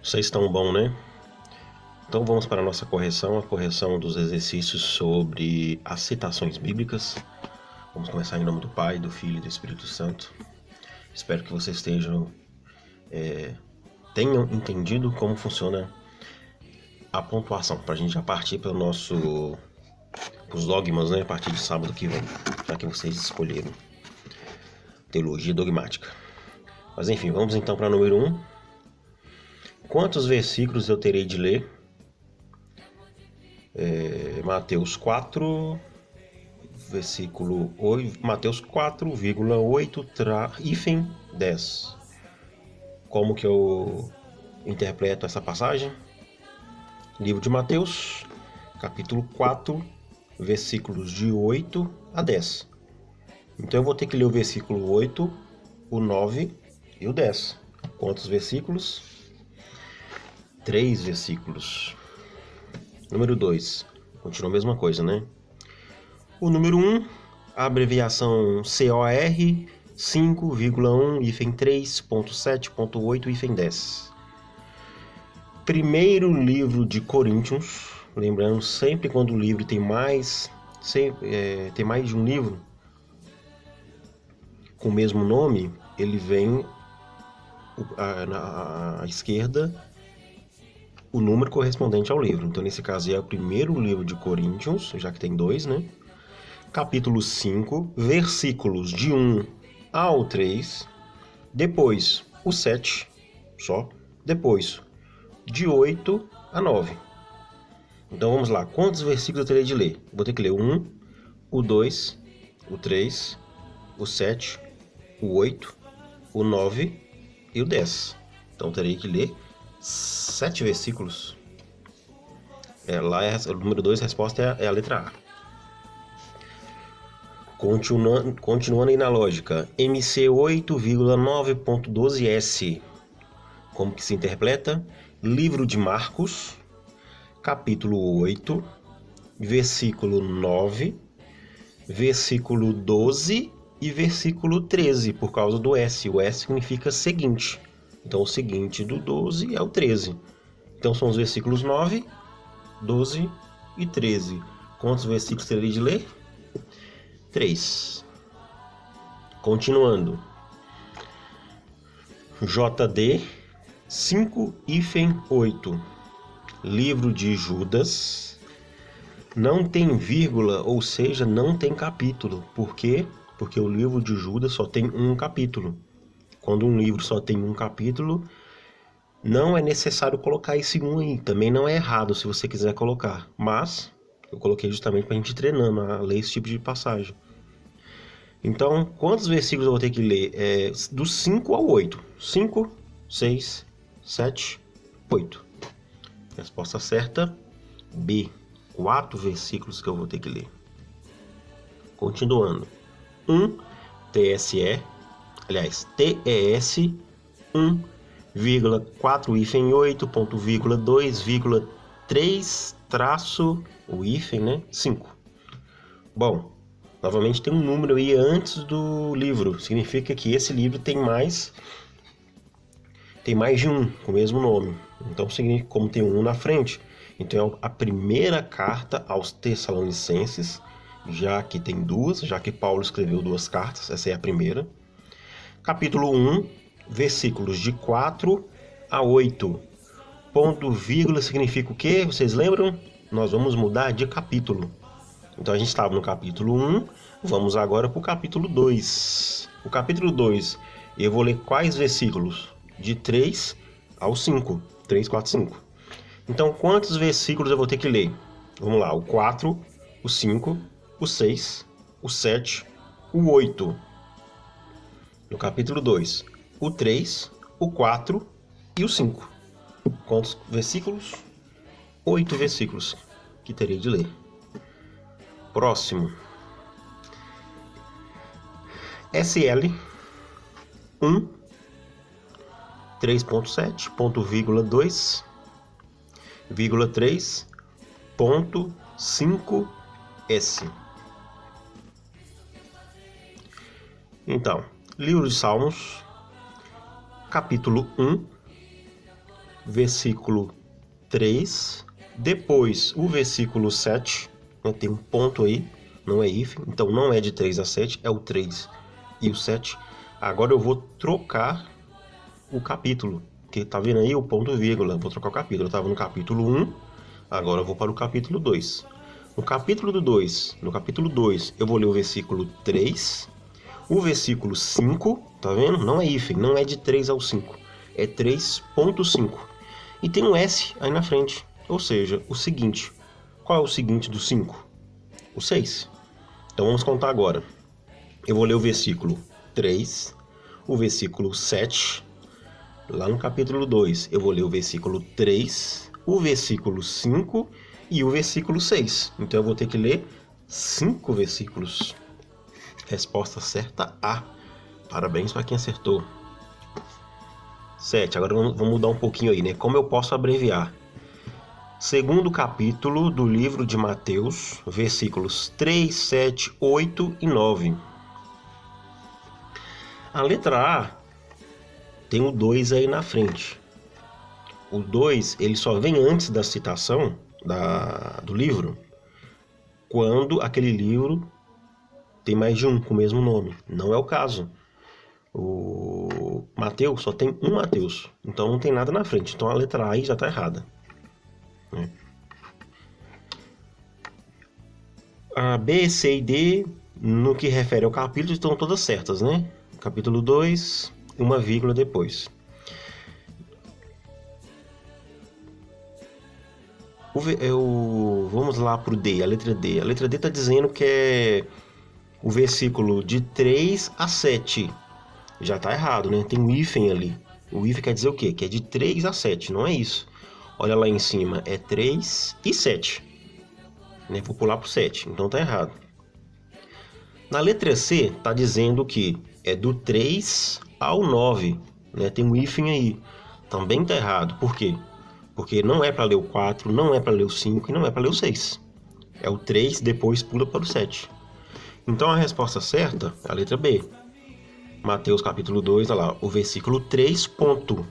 Vocês estão bom, né? Então vamos para a nossa correção, a correção dos exercícios sobre as citações bíblicas. Vamos começar em nome do Pai, do Filho e do Espírito Santo. Espero que vocês tenham entendido como funciona a pontuação, para a gente já partir para os dogmas, né? A partir de sábado que vem, já que vocês escolheram teologia dogmática. Mas enfim, vamos então para o número 1. Quantos versículos eu terei de ler? Mateus 4, versículo 8, Mateus 4,8, hífen 10. Como que eu interpreto essa passagem? Livro de Mateus, capítulo 4, versículos de 8 a 10. Então eu vou ter que ler o versículo 8, o 9 e o 10. Quantos versículos? 3 versículos. Número 2, continua a mesma coisa, né? O número 1, a abreviação COR 5,1, hífen 3.7.8, hífen 10. Primeiro livro de Coríntios, lembrando sempre quando o livro tem mais de um livro com o mesmo nome, ele vem à esquerda o número correspondente ao livro. Então, nesse caso, é o primeiro livro de Coríntios, já que tem 2, né? Capítulo 5, versículos de 1 ao 3. Depois, o 7, só. Depois, de 8 a 9. Então, vamos lá. Quantos versículos eu terei de ler? Vou ter que ler o 1, o 2, o 3, o 7, o 8, o 9 e o 10. Então, terei que ler 7 versículos. O número 2, a resposta é a letra A. Continuando aí na lógica, MC 8,9.12S. Como que se interpreta? Livro de Marcos, capítulo 8, versículo 9, versículo 12 e versículo 13, por causa do S. O S significa seguinte. Então, o seguinte do 12 é o 13. Então, são os versículos 9, 12 e 13. Quantos versículos terei de ler? 3. Continuando. JD 5,8. Livro de Judas. Não tem vírgula, ou seja, não tem capítulo. Por quê? Porque o livro de Judas só tem um capítulo. Quando um livro só tem um capítulo, não é necessário colocar esse 1 aí. Também não é errado se você quiser colocar. Mas eu coloquei justamente para a gente ir treinando a ler esse tipo de passagem. Então, quantos versículos eu vou ter que ler? Do 5 ao 8. 5, 6, 7, 8. Resposta certa, B. 4 versículos que eu vou ter que ler. Continuando. 1, TSE, aliás, TES 1,4 hífen 8.2,3 traço, o hífen, né? 5. Bom, novamente tem um número aí antes do livro. Significa que esse livro tem mais de um com o mesmo nome. Então, como tem um na frente, então é a primeira carta aos Tessalonicenses, já que tem duas, já que Paulo escreveu 2 cartas, essa é a primeira. Capítulo 1, versículos de 4 a 8. Ponto vírgula significa o quê? Vocês lembram? Nós vamos mudar de capítulo. Então a gente estava no capítulo 1, vamos agora para o capítulo 2. O capítulo 2, eu vou ler quais versículos? De 3 ao 5. 3, 4, 5. Então quantos versículos eu vou ter que ler? Vamos lá, o 4, o 5, o 6, o 7, o 8. No capítulo 2, o 3, o 4 e o 5. Quantos versículos? 8 versículos que terei de ler. Próximo. SL 1, 3.7, ponto vírgula 2, vírgula 3, ponto 5S. Então, livro de Salmos, capítulo 1, versículo 3, depois o versículo 7, né, tem um ponto aí, não é hífen, então não é de 3 a 7, é o 3 e o 7. Agora eu vou trocar o capítulo, que tá vendo aí o ponto vírgula, vou trocar o capítulo. Eu estava no capítulo 1, agora eu vou para o capítulo 2. No capítulo 2, eu vou ler o versículo 3, o versículo 5, tá vendo? Não é hífen, não é de 3 ao 5, é 3.5. E tem um S aí na frente, ou seja, o seguinte. Qual é o seguinte do 5? O 6. Então vamos contar agora. Eu vou ler o versículo 3, o versículo 7, lá no capítulo 2, eu vou ler o versículo 3, o versículo 5 e o versículo 6. Então eu vou ter que ler 5 versículos. Resposta certa A. Parabéns para quem acertou. 7. Agora vamos mudar um pouquinho aí, né? Como eu posso abreviar? Segundo capítulo do livro de Mateus, versículos 3, 7, 8 e 9. A letra A tem o 2 aí na frente. O 2, ele só vem antes da citação do livro, quando aquele livro tem mais de um com o mesmo nome. Não é o caso. O Mateus só tem um Mateus, então não tem nada na frente. Então a letra A aí já está errada. A B, C e D, no que refere ao capítulo, estão todas certas, né? Capítulo 2, uma vírgula depois. Vamos lá para o D, a letra D. A letra D está dizendo que é o versículo de 3 a 7. Já está errado, né? Tem um hífen ali. O hífen quer dizer o quê? Que é de 3 a 7, não é isso. Olha lá em cima, é 3 e 7. Né? Vou pular para o 7, então está errado. Na letra C, está dizendo que é do 3 ao 9. Né? Tem um hífen aí. Também está errado. Por quê? Porque não é para ler o 4, não é para ler o 5 e não é para ler o 6. É o 3, depois pula para o 7. Então a resposta certa é a letra B. Mateus capítulo 2, olha lá, o versículo 3, ponto.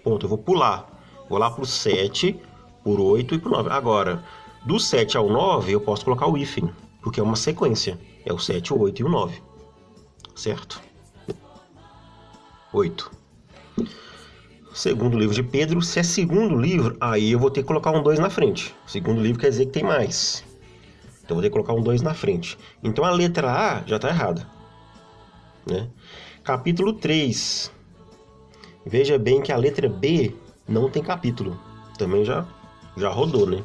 Eu vou pular. Vou lá para o 7, por 8 e para o 9. Agora, do 7 ao 9, eu posso colocar o hífen, porque é uma sequência. É o 7, o 8 e o 9. Certo? 8. Segundo livro de Pedro. Se é segundo livro, aí eu vou ter que colocar um 2 na frente. Segundo livro quer dizer que tem mais. Então eu vou ter que colocar um 2 na frente. Então a letra A já está errada. Né? Capítulo 3. Veja bem que a letra B não tem capítulo. Também já rodou, né?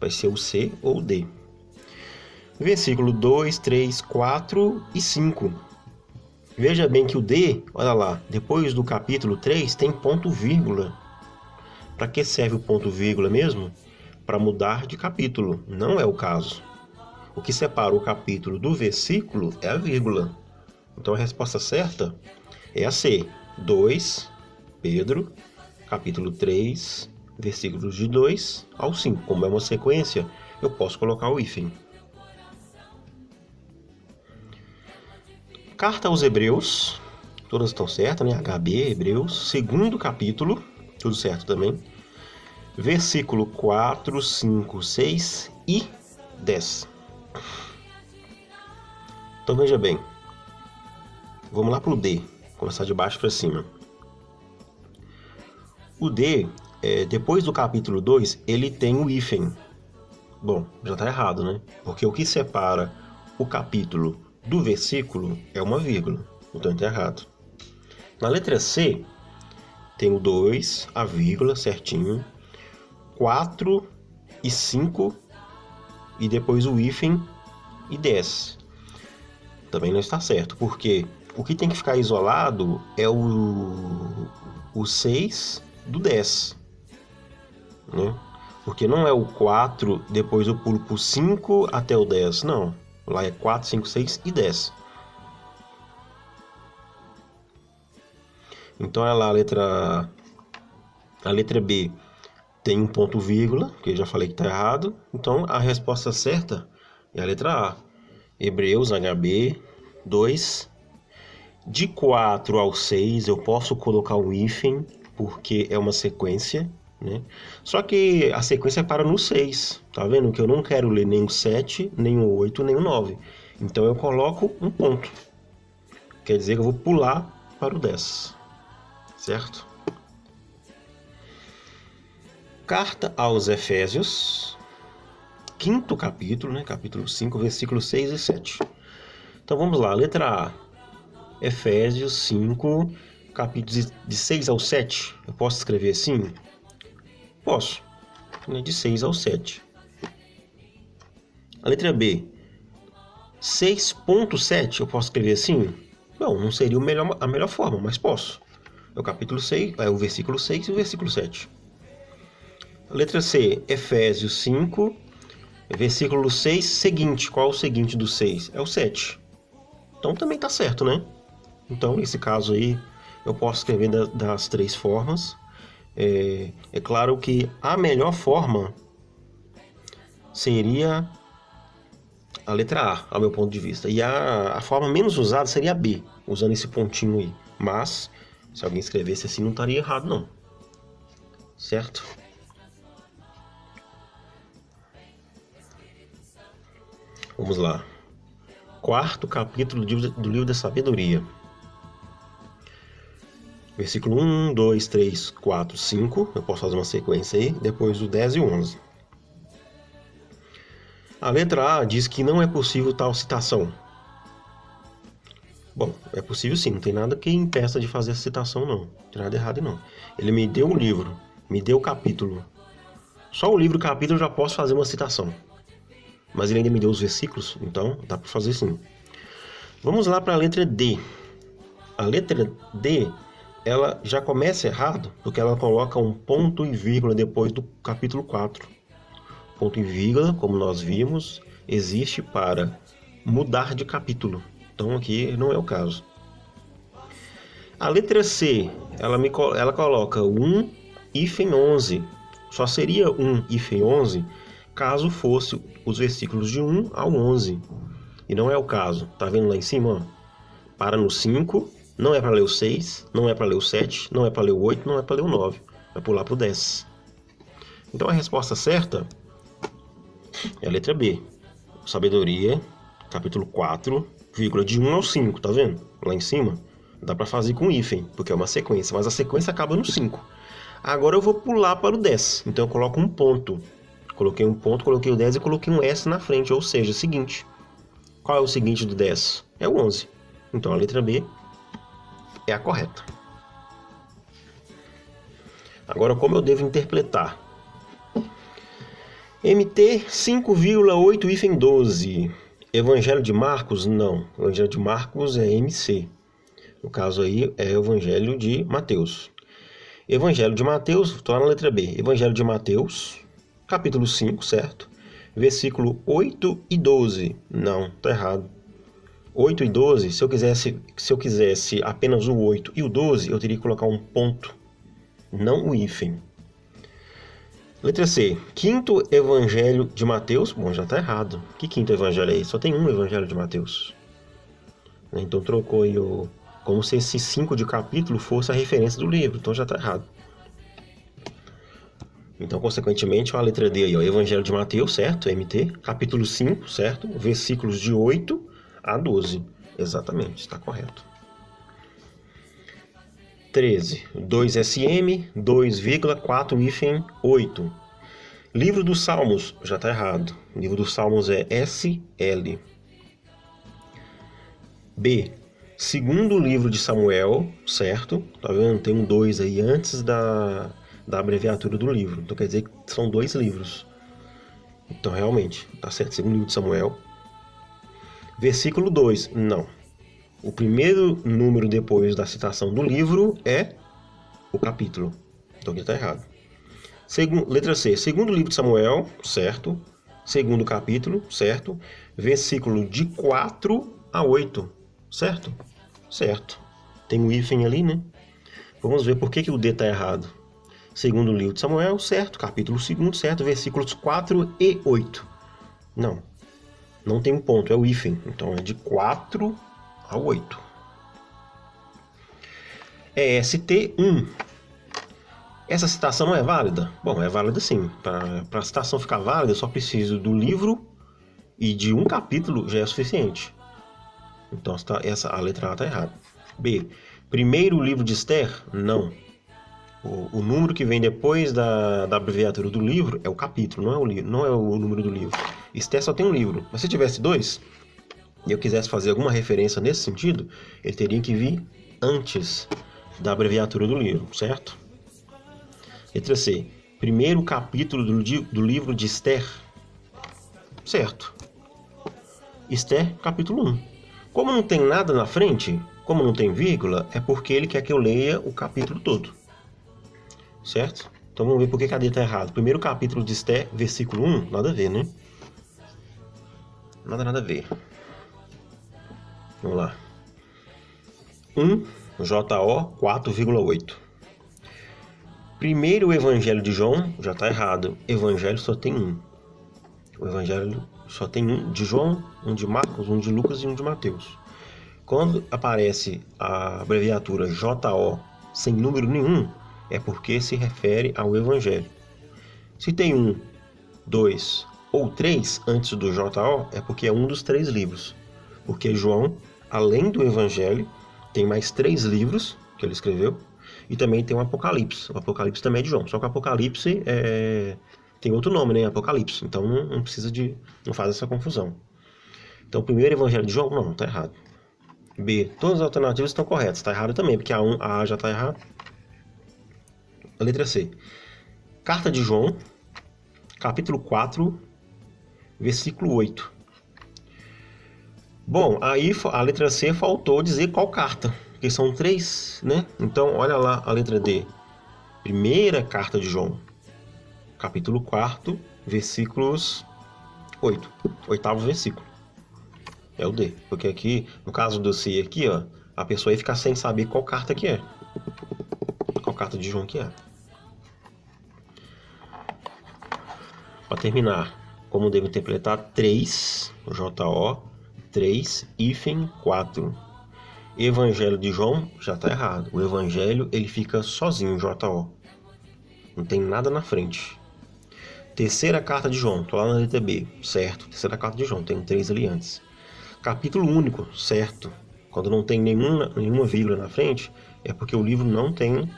Vai ser o C ou o D. Versículo 2, 3, 4 e 5. Veja bem que o D, olha lá, depois do capítulo 3 tem ponto vírgula. Para que serve o ponto vírgula mesmo? Para mudar de capítulo. Não é o caso. O que separa o capítulo do versículo é a vírgula. Então a resposta certa é a C. 2, Pedro, capítulo 3, versículos de 2 ao 5. Como é uma sequência, eu posso colocar o hífen. Carta aos Hebreus, todas estão certas, né? HB, Hebreus, segundo capítulo, tudo certo também. Versículo 4, 5, 6 e 10. Então veja bem. Vamos lá para o D, começar de baixo para cima. O D, depois do capítulo 2, ele tem o hífen. Bom, já está errado, né? Porque o que separa o capítulo do versículo é uma vírgula, então está errado. Na letra C, tem o 2, a vírgula, certinho, 4 e 5, e depois o hífen e 10. Também não está certo, porque o que tem que ficar isolado é o 6 do 10. Né? Porque não é o 4, depois eu pulo para o 5 até o 10, não. Lá é 4, 5, 6 e 10. Então, olha lá, a letra B tem um ponto vírgula, que eu já falei que está errado. Então, a resposta certa é a letra A. Hebreus, HB, 2. De 4 ao 6, eu posso colocar um hífen, porque é uma sequência, né? Só que a sequência para no 6, tá vendo? Que eu não quero ler nem o 7, nem o 8, nem o 9. Então eu coloco um ponto. Quer dizer que eu vou pular para o 10, certo? Carta aos Efésios, 5º capítulo, né? Capítulo 5, versículos 6 e 7. Então vamos lá, letra A. Efésios 5, capítulos de 6 ao 7. Eu posso escrever assim? Posso. De 6 ao 7. A letra B. 6.7, eu posso escrever assim? Bom, não seria a melhor forma, mas posso. É o capítulo 6, é o versículo 6 e o versículo 7. A letra C. Efésios 5, versículo 6 seguinte. Qual é o seguinte do 6? É o 7. Então também tá certo, né? Então, nesse caso aí, eu posso escrever das 3 formas. É claro que a melhor forma seria a letra A, ao meu ponto de vista. E a forma menos usada seria a B, usando esse pontinho aí. Mas, se alguém escrevesse assim, não estaria errado, não. Certo? Vamos lá. 4º capítulo do livro da sabedoria. Versículo 1, 2, 3, 4, 5. Eu posso fazer uma sequência aí. Depois o 10 e 11. A letra A diz que não é possível tal citação. Bom, é possível sim. Não tem nada que impeça de fazer essa citação, não. Não tem nada errado, não. Ele me deu o livro. Me deu o capítulo. Só o livro e o capítulo eu já posso fazer uma citação. Mas ele ainda me deu os versículos. Então, dá para fazer sim. Vamos lá para a letra D. A letra D, ela já começa errado, porque ela coloca um ponto e vírgula depois do capítulo 4. Ponto e vírgula, como nós vimos, existe para mudar de capítulo. Então aqui não é o caso. A letra C, ela coloca 1 hífen 11. Só seria 1 hífen 11 caso fosse os versículos de 1 ao 11. E não é o caso. Tá vendo lá em cima? Ó? Para no 5. Não é para ler o 6, não é para ler o 7, não é para ler o 8, não é para ler o 9. Vai pular para o 10. Então a resposta certa é a letra B. Sabedoria, capítulo 4, vírgula de 1 ao 5, tá vendo? Lá em cima. Dá para fazer com hífen, porque é uma sequência, mas a sequência acaba no 5. Agora eu vou pular para o 10. Então eu coloco um ponto. Coloquei um ponto, coloquei o 10 e coloquei um S na frente, ou seja, seguinte. Qual é o seguinte do 10? É o 11. Então a letra B é a correta. Agora, como eu devo interpretar? MT 5,8 hífen 12. Evangelho de Marcos? Não. Evangelho de Marcos é MC. No caso aí é o Evangelho de Mateus. Evangelho de Mateus, estou na letra B. Evangelho de Mateus, capítulo 5, certo? Versículo 8 e 12. Não, tá errado. 8 e 12, se eu quisesse apenas o 8 e o 12, eu teria que colocar um ponto, não o hífen. Letra C. 5º Evangelho de Mateus. Bom, já tá errado. Que 5º Evangelho é esse? Só tem um Evangelho de Mateus. Então trocou aí como se esse 5 de capítulo fosse a referência do livro. Então já tá errado. Então, consequentemente, a letra D aí, ó, Evangelho de Mateus, certo? MT, capítulo 5, certo? Versículos de 8 a 12. Exatamente, está correto. 13. 2SM, 2,4 hífen 8. Livro dos Salmos, já está errado. Livro dos Salmos é SL. B. Segundo livro de Samuel, certo? Tá vendo? Tem um 2 aí antes da abreviatura do livro. Então quer dizer que são 2 livros. Então realmente, tá certo. Segundo livro de Samuel. Versículo 2, não. O primeiro número depois da citação do livro é o capítulo. Então aqui tá errado. Letra C. Segundo livro de Samuel, certo? Segundo capítulo, certo? Versículo de 4 a 8, certo? Certo. Tem um hífen ali, né? Vamos ver por que o D tá errado. Segundo livro de Samuel, certo? Capítulo 2, certo? Versículos 4 e 8. Não. Não tem um ponto, é o hífen. Então é de 4 a 8. É ST1. Essa citação não é válida? Bom, é válida sim. Para a citação ficar válida, eu só preciso do livro e de um capítulo já é suficiente. Então a letra A está errada. B. Primeiro livro de Esther? Não. O número que vem depois da abreviatura do livro é o capítulo, não é o número do livro. Esther só tem um livro. Mas se tivesse dois, e eu quisesse fazer alguma referência nesse sentido, ele teria que vir antes da abreviatura do livro, certo? Letra C. Primeiro capítulo do livro de Esther. Certo. Esther, capítulo 1. Como não tem nada na frente, como não tem vírgula, é porque ele quer que eu leia o capítulo todo. Certo? Então vamos ver por que a D está errada. Primeiro capítulo de Esther, versículo 1. Nada a ver, né? Nada a ver. Vamos lá. 1, JO 4,8. Primeiro o Evangelho de João, já está errado. Evangelho só tem um. O Evangelho só tem um de João, um de Marcos, um de Lucas e um de Mateus. Quando aparece a abreviatura JO sem número nenhum, é porque se refere ao Evangelho. Se tem 1, 2 ou 3 antes do JO, é porque é um dos 3 livros. Porque João, além do Evangelho, tem mais 3 livros que ele escreveu e também tem o Apocalipse. O Apocalipse também é de João, só que o Apocalipse tem outro nome, né? Apocalipse. Então não faz essa confusão. Então, o primeiro Evangelho de João, não, está errado. B, todas as alternativas estão corretas. Está errado também, porque a A já está errado. A letra C. Carta de João, capítulo 4, versículo 8. Bom, aí a letra C faltou dizer qual carta, porque são 3, né? Então, olha lá a letra D. Primeira carta de João, capítulo 4, versículos 8. 8º versículo. É o D, porque aqui, no caso do C aqui, ó, a pessoa ia ficar sem saber qual carta que é. Qual carta de João que é. Para terminar, como devo interpretar 3, JO, 3, 4. Evangelho de João, já está errado. O Evangelho, ele fica sozinho, JO. Não tem nada na frente. Terceira carta de João, tô lá na letra B, certo. Terceira carta de João, tem 3 ali antes. Capítulo único, certo. Quando não tem nenhuma vírgula na frente, é porque o livro não tem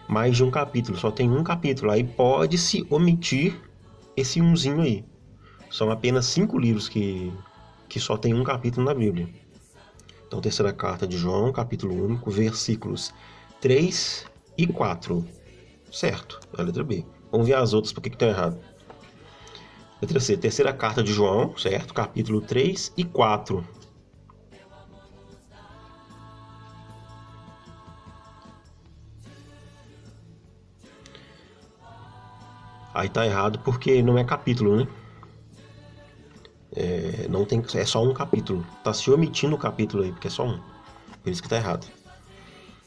mais de um capítulo, só tem um capítulo. Aí pode-se omitir esse umzinho aí. São apenas 5 livros que só tem um capítulo na Bíblia. Então, terceira carta de João, capítulo único, versículos 3 e 4. Certo, é a letra B. Vamos ver as outras, por que estão erradas. Letra C, terceira carta de João, certo, capítulo 3 e 4. Aí tá errado porque não é capítulo, né? É só um capítulo. Tá se omitindo o capítulo aí, porque é só um. Por isso que tá errado.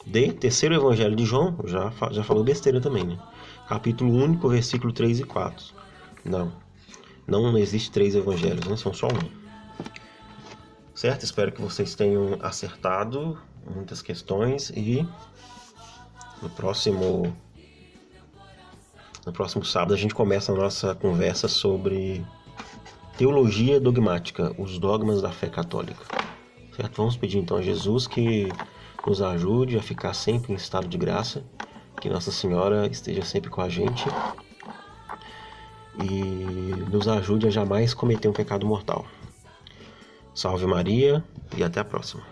D, terceiro Evangelho de João, já falou besteira também, né? Capítulo único, versículo 3 e 4. Não existe 3 evangelhos, né? São só um. Certo? Espero que vocês tenham acertado muitas questões e no próximo sábado a gente começa a nossa conversa sobre teologia dogmática, os dogmas da fé católica. Certo? Vamos pedir então a Jesus que nos ajude a ficar sempre em estado de graça, que Nossa Senhora esteja sempre com a gente e nos ajude a jamais cometer um pecado mortal. Salve Maria e até a próxima.